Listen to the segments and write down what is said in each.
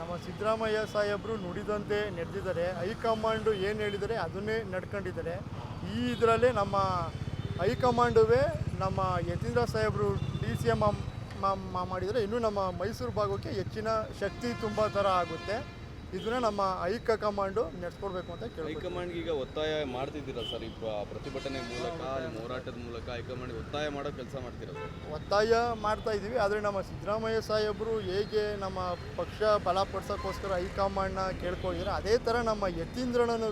ನಮ್ಮ ಸಿದ್ದರಾಮಯ್ಯ ಸಾಹೇಬರು ನುಡಿದಂತೆ ನಡೆದಿದ್ದಾರೆ. ಹೈಕಮಾಂಡು ಏನು ಹೇಳಿದರೆ ಅದನ್ನೇ ನಡ್ಕೊಂಡಿದ್ದಾರೆ. ಈ ಇದರಲ್ಲಿ ನಮ್ಮ ಹೈಕಮಾಂಡುವೇ ನಮ್ಮ ಯತೀಂದ್ರ ಸಾಹೇಬರು DCM ಮಾಡಿದರೆ ಇನ್ನೂ ನಮ್ಮ ಮೈಸೂರು ಭಾಗಕ್ಕೆ ಹೆಚ್ಚಿನ ಶಕ್ತಿ ತುಂಬ ಥರ ಆಗುತ್ತೆ. ಇದನ್ನ ನಮ್ಮ ಹೈಕಮಾಂಡು ನಡೆಸ್ಕೊಡ್ಬೇಕು ಅಂತ ಕೇಳಿ. ಹೈಕಮಾಂಡ್ಗೆ ಈಗ ಒತ್ತಾಯ ಮಾಡ್ತಿದ್ದೀರಾ ಸರ್? ಈ ಪ್ರತಿಭಟನೆ ಮೂಲಕ, ಹೋರಾಟದ ಮೂಲಕ ಹೈಕಮಾಂಡ್ಗೆ ಒತ್ತಾಯ ಮಾಡೋ ಕೆಲಸ ಮಾಡ್ತೀರಾ ಸರ್? ಒತ್ತಾಯ ಮಾಡ್ತಾ ಇದ್ದೀವಿ. ಆದರೆ ನಮ್ಮ ಸಿದ್ದರಾಮಯ್ಯ ಸಾಹೇಬರು ಹೇಗೆ ನಮ್ಮ ಪಕ್ಷ ಬಲಪಡಿಸೋಕ್ಕೋಸ್ಕರ ಹೈಕಮಾಂಡ್ನ ಕೇಳ್ಕೊಂಡಿದ್ದಾರೆ, ಅದೇ ಥರ ನಮ್ಮ ಯತೀಂದ್ರನೂ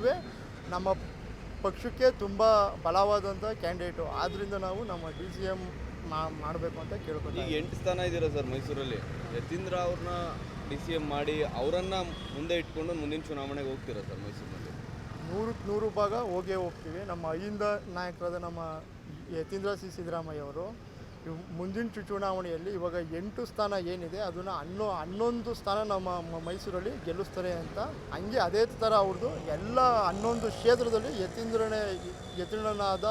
ನಮ್ಮ ಪಕ್ಷಕ್ಕೆ ತುಂಬ ಬಲವಾದಂಥ ಕ್ಯಾಂಡಿಡೇಟು. ಆದ್ದರಿಂದ ನಾವು ನಮ್ಮ DCM ಮಾಡಬೇಕು ಅಂತ ಕೇಳ್ಕೊತೀವಿ. ಈಗ 8 ಸ್ಥಾನ ಇದ್ದೀರಾ ಸರ್ ಮೈಸೂರಲ್ಲಿ. ಯತೀಂದ್ರ ಅವ್ರನ್ನ DCM ಮಾಡಿ ಅವರನ್ನು ಮುಂದೆ ಇಟ್ಕೊಂಡು ಮುಂದಿನ ಚುನಾವಣೆಗೆ ಹೋಗ್ತೀರಾ ಸರ್ ಮೈಸೂರಿನಲ್ಲಿ? 100% ಭಾಗ ಹೋಗ್ತೀವಿ. ನಮ್ಮ ಅಹಿಂದ ನಾಯಕರಾದ ನಮ್ಮ ಯತೀಂದ್ರ ಸಿದ್ದರಾಮಯ್ಯ ಅವರು ಮುಂದಿನ ಚುನಾವಣೆಯಲ್ಲಿ ಇವಾಗ 8 ಸ್ಥಾನ ಏನಿದೆ ಅದನ್ನು 11 ಸ್ಥಾನ ನಮ್ಮ ಮೈಸೂರಲ್ಲಿ ಗೆಲ್ಲಿಸ್ತಾರೆ ಅಂತ. ಹಂಗೆ ಅದೇ ಥರ ಅವ್ರದ್ದು ಎಲ್ಲ 11 ಕ್ಷೇತ್ರದಲ್ಲಿ ಯತೀಂದ್ರನಾದ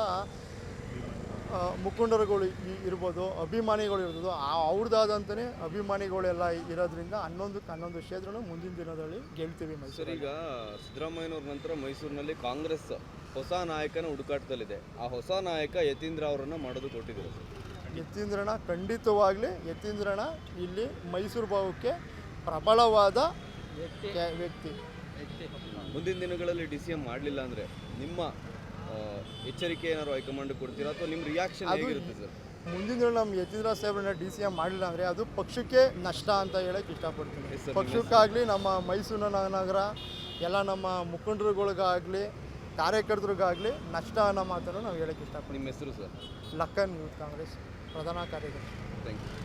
ಮುಖಂಡರುಗಳು ಇರ್ಬೋದು, ಅಭಿಮಾನಿಗಳು ಇರ್ಬೋದು, ಅವ್ರದ್ದಾದಂತಲೇ ಅಭಿಮಾನಿಗಳೆಲ್ಲ ಇರೋದ್ರಿಂದ 11 ಕ್ಷೇತ್ರನೂ ಮುಂದಿನ ದಿನದಲ್ಲಿ ಗೆಲ್ತೀವಿ ಮೈಸೂರು. ಈಗ ಸಿದ್ದರಾಮಯ್ಯನವ್ರ ನಂತರ ಮೈಸೂರಿನಲ್ಲಿ ಕಾಂಗ್ರೆಸ್ ಹೊಸ ನಾಯಕನ ಹುಡುಕಾಟದಲ್ಲಿದೆ. ಆ ಹೊಸ ನಾಯಕ ಯತೀಂದ್ರ ಅವರನ್ನು ಮಾಡೋದು ಕೊಟ್ಟಿದ್ದಾರೆ ಸರ್. ಖಂಡಿತವಾಗಲಿ ಯತೀಂದ್ರನ ಇಲ್ಲಿ ಮೈಸೂರು ಭಾಗಕ್ಕೆ ಪ್ರಬಲವಾದ ವ್ಯಕ್ತಿ. ಮುಂದಿನ ದಿನಗಳಲ್ಲಿ DCM ಮಾಡಲಿಲ್ಲ ಅಂದರೆ ನಿಮ್ಮ ಎಚ್ಚರಿಕೆ ಏನಾದ್ರು ಹೈಕಮಾಂಡ್ ಕೊಡ್ತೀರಾ ಅಥವಾ ನಿಮ್ಮ ರಿಯಾಕ್ಷನ್ ಹೇಗಿರುತ್ತೆ ಸರ್? ಮುಂದಿನ ದಿನ ನಮ್ಮ ಯತೀಂದ್ರ ಸಾಹೇಬ್ರನ್ನ DCM ಮಾಡಲಿಲ್ಲ ಅಂದರೆ ಅದು ಪಕ್ಷಕ್ಕೆ ನಷ್ಟ ಅಂತ ಹೇಳಕ್ಕೆ ಇಷ್ಟಪಡ್ತೀನಿ. ಪಕ್ಷಕ್ಕಾಗಲಿ ನಮ್ಮ ಮೈಸೂರು ನಗರ ಎಲ್ಲ ನಮ್ಮ ಮುಖಂಡರುಗಳಿಗಾಗಲಿ ಕಾರ್ಯಕರ್ತರಿಗಾಗಲಿ ನಷ್ಟ ಅನ್ನೋ ಮಾತನ್ನು ನಾವು ಹೇಳಕ್ಕೆ ಇಷ್ಟಪಡ್ತೀವಿ. ನಿಮ್ಮ ಹೆಸರು ಸರ್? ಲಕ್ಕನ್ ಯೂತ್ ಕಾಂಗ್ರೆಸ್ ಪ್ರಧಾನ ಕಾರ್ಯದರ್ಶಿ. Thank you.